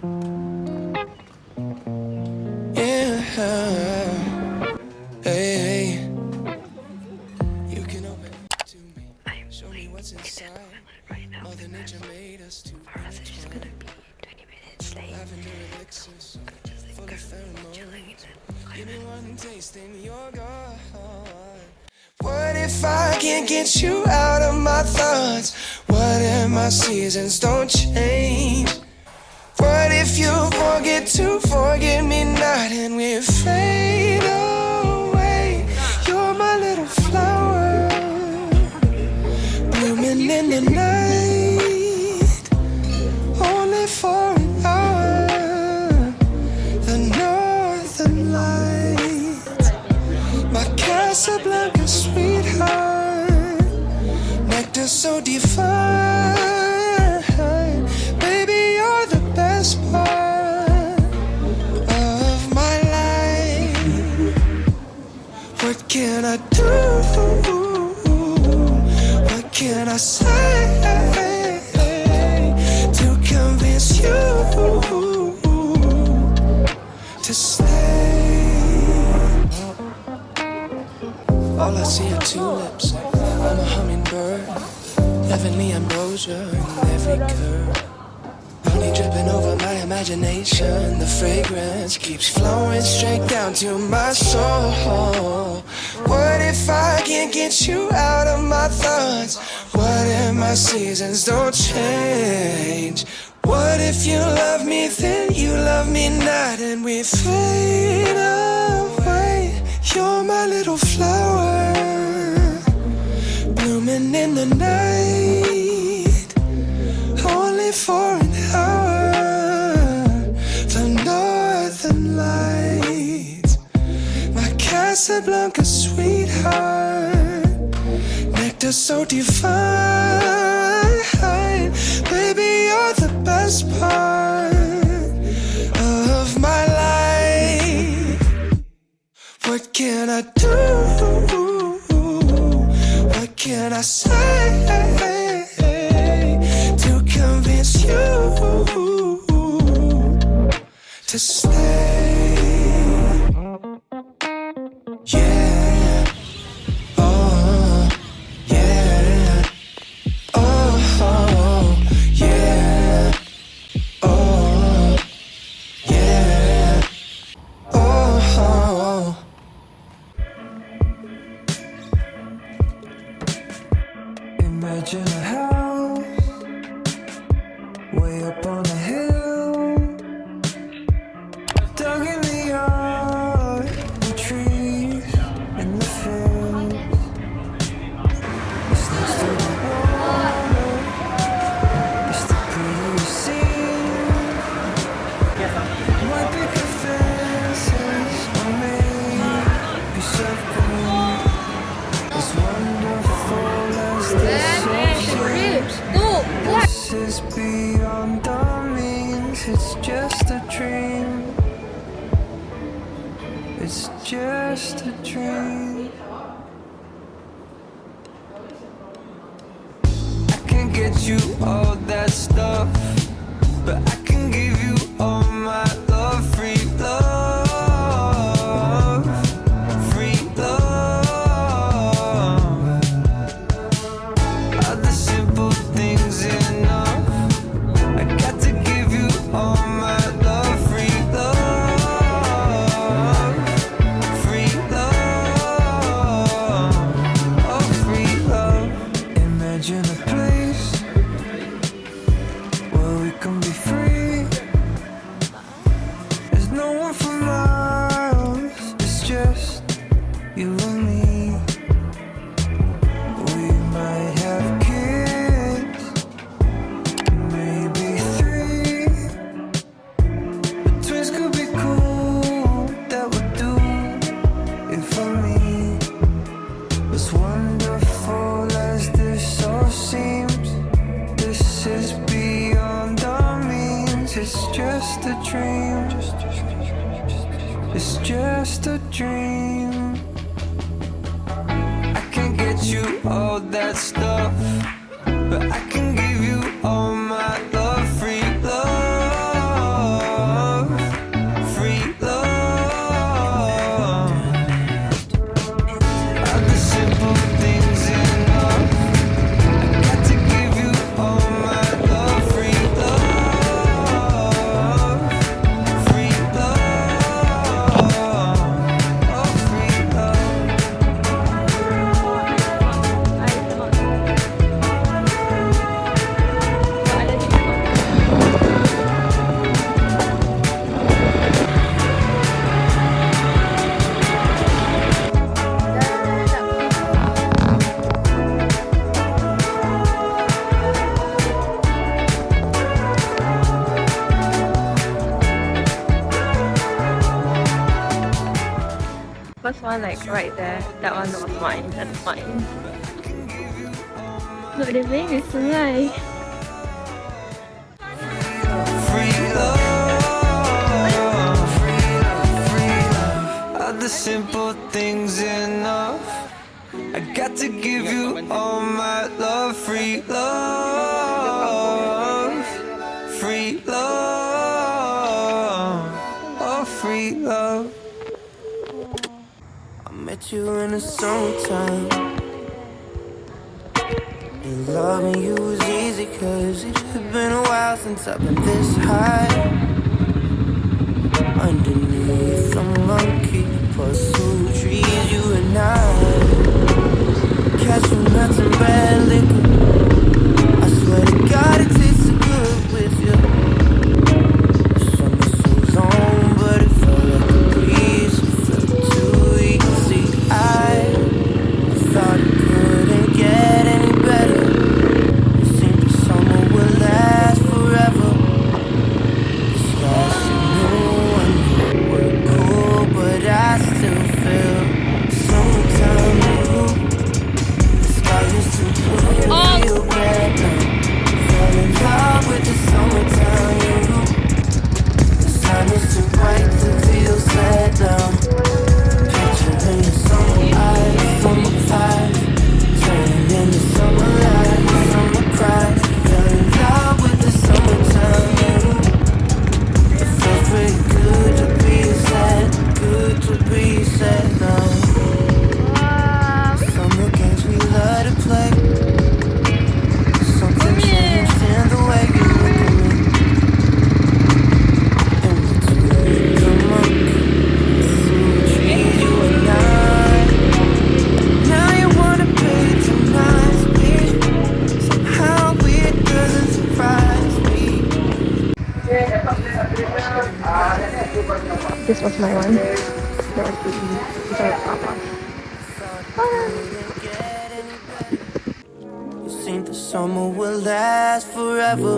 Yeah, hey, you can open it to me. Show me what's inside. Mother Nature made us to intertwine. Lavender elixirs, full of pheromones. Give me one taste and you're gone. What if I can't get you out of my thoughts? What if my seasons don't change? What if you forget to forget me not and we fade away? You're my little flower, blooming in the night, only for an hour. The northern lights, my Casablanca sweetheart, nectar so divine. Baby, you're the best part of my life. What can I do? What can I say to convince you to stay? All I see are tulips. I'm a hummingbird, heavenly ambrosia in every curve. Honey dripping over my imagination. The fragrance keeps flowing straight down to my soul. What if I can't get you out of my thoughts? What if my seasons don't change? What if you love me, then you love me not, and we fade away? You're my little flower, blooming in the night, only for an hour. The northern lights, my Casablanca sweetheart, nectar so divine. Baby, you're the best part of my life. What can I do? What can I say to convince you to stay? Yeah, oh, yeah, oh, yeah, oh, yeah, oh. Imagine a house way up on a hill, dug in the yard, and trees in the fields. It's next to the water, it's the prettiest scene. White picket fences are made of green. It's wonderful as this This is beyond our means. It's just a dream. It's just a dream. I can get you all that stuff, but I can give you all my love. Free love, free love. Are the simple things enough? I got to give you all my love. Free love, free love, oh free love. Imagine a place where we can be free. There's no one for miles, it's just you and me. We might have kids, maybe 3, but twins could be cool, that would do it for me. As wonderful as this all seems, this is beyond our means. It's just a dream. It's just a dream. I can get you all that stuff, but I can give you all my love. Free love. one like right there. That one was mine. That's mine. Look, they're playing with sunlight. Are the simple things enough? I got to give you all my love. Free love, free love, oh free love. I met you in the summertime, and loving you was easy, cause it had been a while since I've been this high. Underneath the monkey pursuit trees, you and I catching nuts and bad liquor. I swear to God it tastes so good with you. The summer so long, but it felt like a breeze. It felt too easy. I thought it couldn't get any better. It seemed the summer would last forever. The skies so new, I knew we're cool, but I still feel summertime blue. The sky is too blue to feel bad now. Fell in love with the summertime blue. The sun is too bright to feel sad now. Picturing the summer eyes, summer thighs, turning into summer light, summer cry. Fell in love with the summertime blue. It feels pretty good to be sad, good to be sad now. Summer games we love to play. Something changed in the way you look at me. In between the monkey, through trees, you and I. Now you wanna patronize me. Somehow it doesn't surprise me. This was my one. That was the Papa. You think the summer will last forever.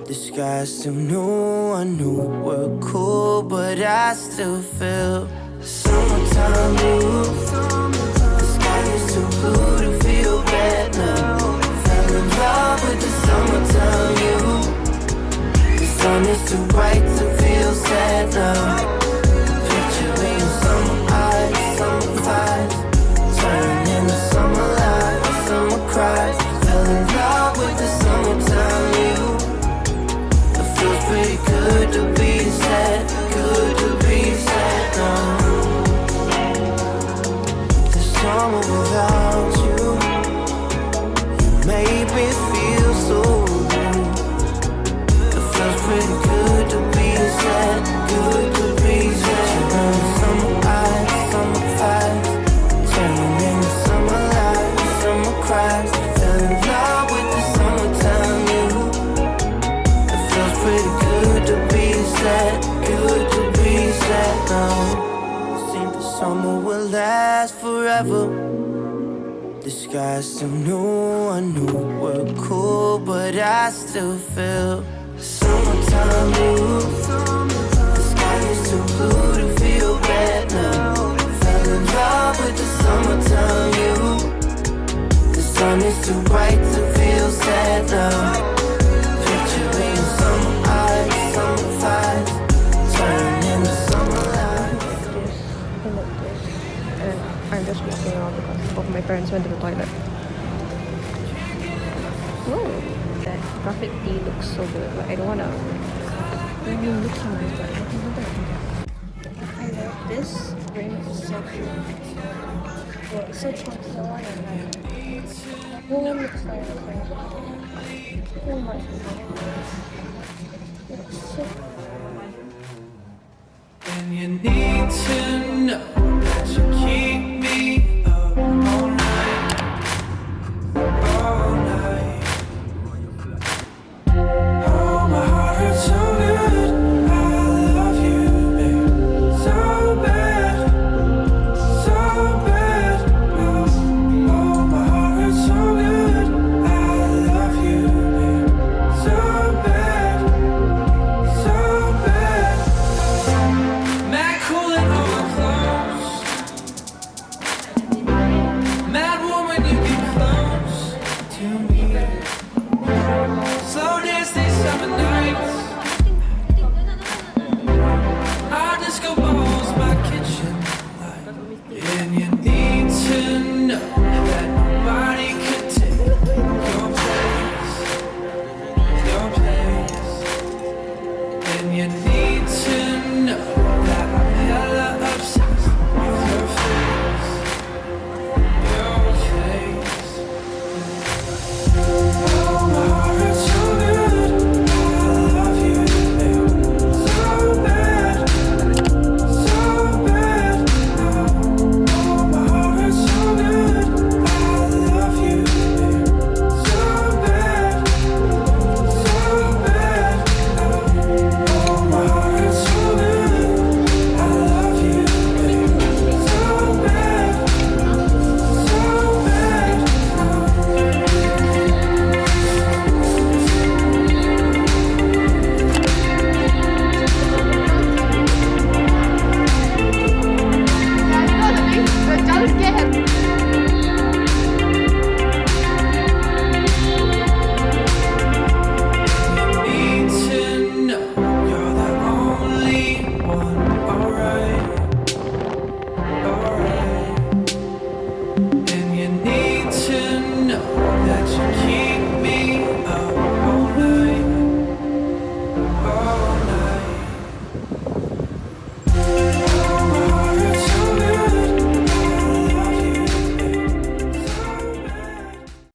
The sky's still new, I knew we're cool, but I still feel summertime blue. The sky is too blue to feel bad now. Fell in love with the summertime blue. The sun is too bright to feel sad now. Picturing summer eyes, summer thighs, turning into summer light, summer cries. Fell in love with the summertime blue. It feels pretty good to be sad, good to be sad now. The summer without you, you made me feel so blue. It feels pretty good to be sad, good to be sad. Summer eyes, summer thighs, turning into summer light, summer cries. Fell in love with the summertime blue. It feels pretty good to be sad, good to be sad now. Seems the summer will last forever. The sky's still new, I knew we're cool, but I still feel summertime blue. The sky is too blue to feel bad now. Fell in love with the summertime blue. The sun is too bright to feel sad now. Picturing summer eyes, summer thighs, turning into summer light. I'm just walking around because both my parents went to the toilet. Whoa, that graffiti looks so good, but I don't wanna. It looks so nice, but I don't know that. I love this ring, is so cute. Well, it's so chunky, I wanna like. No one looks like that. Oh my god. It's so And you need to know that you keep me up all night, all night. Oh, my heart hurts so good. I love you, babe, so bad, so bad. Oh, my heart hurts so good. I love you, babe, so bad, so bad. Mac cooling on. all night.